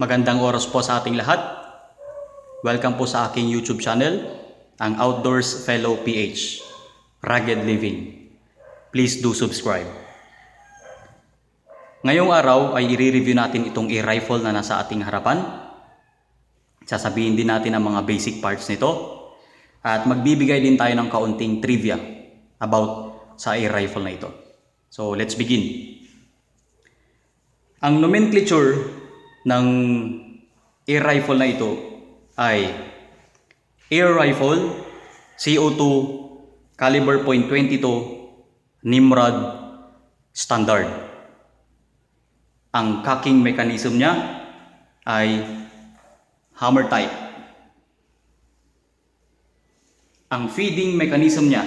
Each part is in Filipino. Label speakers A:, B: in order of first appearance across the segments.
A: Magandang oras po sa ating lahat. Welcome po sa aking YouTube channel, ang Outdoors Fellow PH, Rugged Living. Please do subscribe. Ngayong araw ay i-review natin itong air rifle na nasa ating harapan. Sasabihin din natin ang mga basic parts nito at magbibigay din tayo ng kaunting trivia about sa air rifle na ito. So let's begin. Ang nomenclature ng air rifle na ito ay air rifle CO2 caliber .22 Nimrod standard. Ang cocking mechanism niya ay hammer type. Ang feeding mechanism niya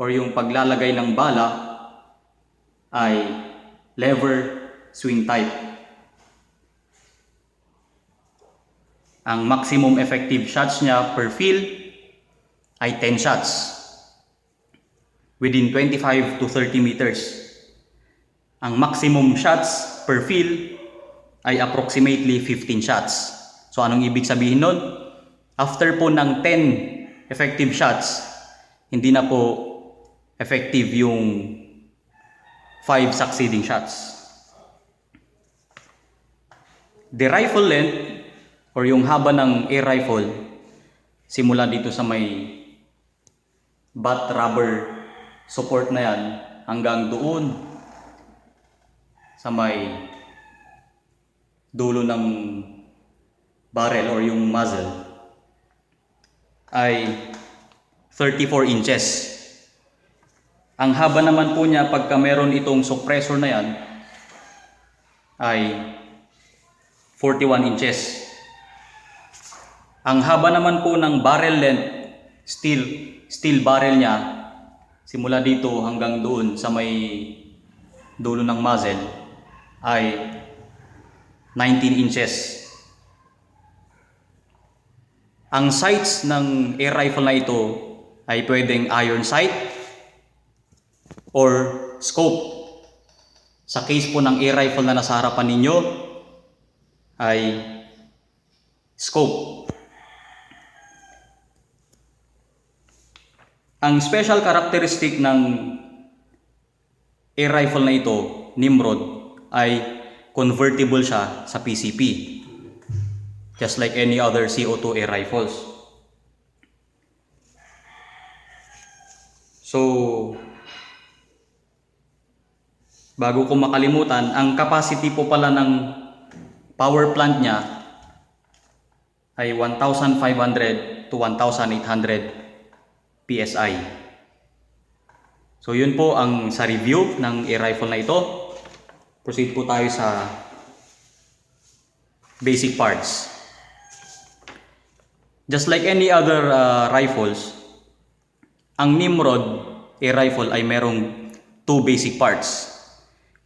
A: or yung paglalagay ng bala ay lever swing type. Ang maximum effective shots niya per field ay 10 shots within 25 to 30 meters. Ang maximum shots per field ay approximately 15 shots. So anong ibig sabihin nun? After po ng 10 effective shots, hindi na po effective yung 5 succeeding shots. The rifle length or yung haba ng air rifle simula dito sa may butt rubber support na yan hanggang doon sa may dulo ng barrel or yung muzzle ay 34 inches. Ang haba naman po niya pagka meron itong suppressor na yan ay 41 inches. Ang haba naman po ng barrel length, steel barrel niya, simula dito hanggang doon sa may dulo ng muzzle ay 19 inches. Ang sights ng air rifle na ito ay pwedeng iron sight or scope. Sa case po ng air rifle na nasa harapan ninyo ay scope. Ang special characteristic ng air rifle na ito, Nimrod, ay convertible siya sa PCP. Just like any other CO2 air rifles. So, bago ko makalimutan, ang capacity po pala ng power plant niya ay 1,500 to 1,800 PSI. So yun po ang sa review ng air rifle na ito. Proceed po tayo sa basic parts. Just like any other rifles, ang Nimrod air rifle ay merong 2 basic parts.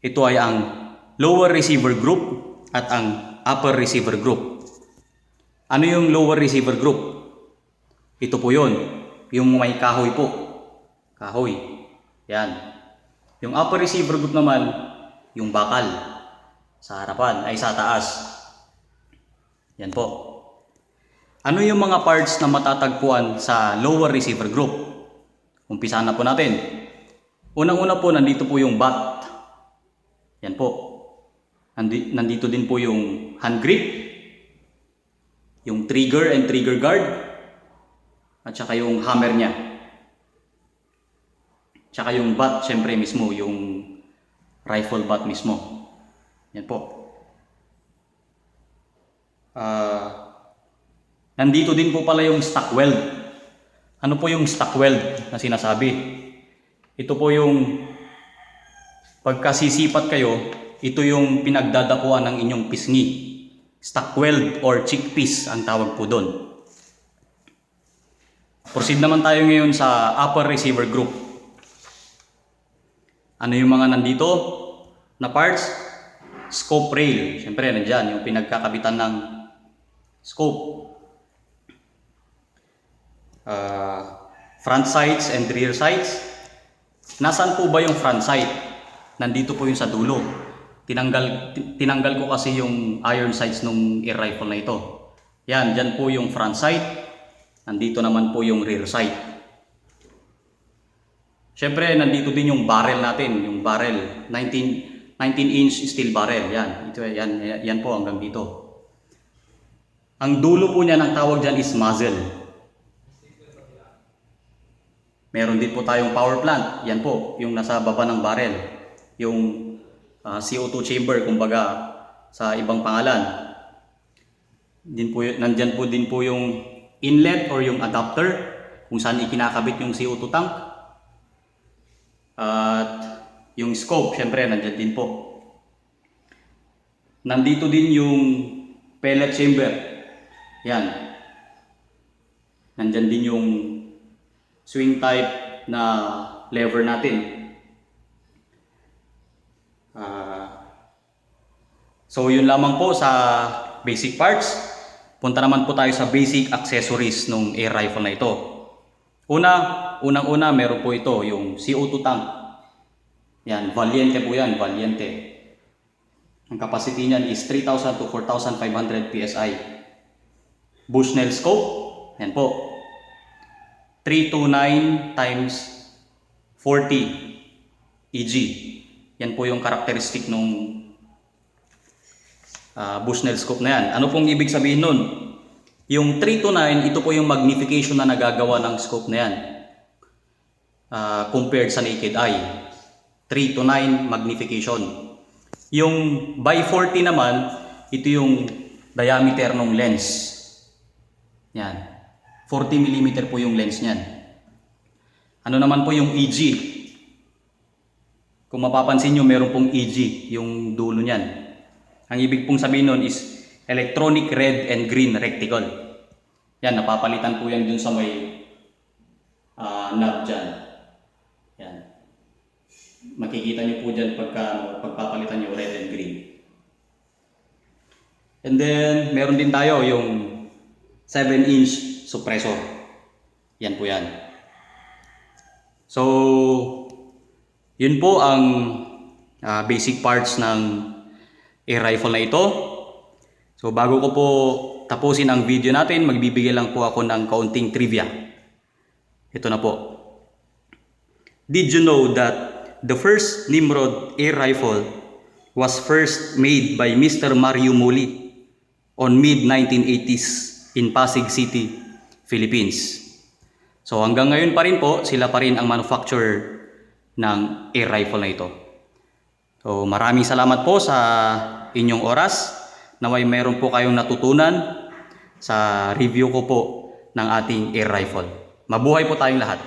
A: Ito ay ang lower receiver group at ang upper receiver group. Ano yung lower receiver group? Ito po yun. Yung may kahoy po. Kahoy. Yan. Yung upper receiver group naman, yung bakal. Sa harapan, ay sa taas. Yan po. Ano yung mga parts na matatagpuan sa lower receiver group? Umpisahan na po natin. Unang-una po, nandito po yung butt. Yan po. Nandito din po yung hand grip, yung trigger and trigger guard, at saka yung hammer niya. Tsaka yung butt, syempre mismo, yung rifle butt mismo. Yan po. Nandito din po pala yung stock weld. Ano po yung stock weld na sinasabi? Ito po yung pagkasisipat kayo, ito yung pinagdadakuan ng inyong pisngi. Stock weld or chickpeas ang tawag po doon. Proceed naman tayo ngayon sa upper receiver group. Ano yung mga nandito na parts? Scope rail. Siyempre nandyan yung pinagkakabitan ng scope. Front sights and rear sights. Nasaan po ba yung front sight? Nandito po yung sa dulo. tinanggal ko kasi yung iron sights nung air rifle na ito. Yan, dyan po yung front sight. Nandito naman po yung rear sight. Siyempre, nandito din yung barrel natin. Yung barrel, 19-inch steel barrel. Yan, yan po hanggang dito. Ang dulo po niya ng tawag dyan is muzzle. Meron din po tayong power plant. Yan po, yung nasa baba ng barrel. Yung CO2 chamber, kumbaga sa ibang pangalan. Nandyan po din po yung inlet or yung adapter kung saan ikinakabit yung CO2 tank. At yung scope, syempre, nandyan din po. Nandito din yung pellet chamber. Yan. Nandyan din yung swing type na lever natin. So yun lamang po sa basic parts. Punta naman po tayo sa basic accessories ng air rifle na ito. Unang-una meron po ito yung CO2 tank. Yan, Valiente po yan, Valiente. Ang capacity niyan is 3,000 to 4,500 PSI. Bushnell scope, yan po. 329 times 40 EG. Yan po yung karakteristik ng Bushnell scope na yan. Ano pong ibig sabihin nun? Yung 3 to 9, ito po yung magnification na nagagawa ng scope na yan. Compared sa naked eye. 3 to 9 magnification. Yung by 40 naman, ito yung diameter ng lens. Yan. 40 mm po yung lens niyan. Ano naman po yung EG? Kung mapapansin nyo, meron pong EG, yung dulo niyan. Ang ibig pong sabihin nun is electronic red and green reticle. Yan, napapalitan po yan dun sa may knob dyan. Yan. Makikita nyo po dyan pagpapalitan nyo red and green. And then, meron din tayo yung 7-inch suppressor. Yan po yan. So, yun po ang basic parts ng air rifle na ito. So bago ko po tapusin ang video natin, magbibigay lang po ako ng kaunting trivia. Ito na po. Did you know that the first Nimrod air rifle was first made by Mr. Mario Moli on mid-1980s in Pasig City, Philippines? So hanggang ngayon pa rin po, sila pa rin ang manufacturer ng air rifle na ito. So maraming salamat po sa inyong oras. Naway meron po kayong natutunan sa review ko po ng ating air rifle. Mabuhay po tayong lahat.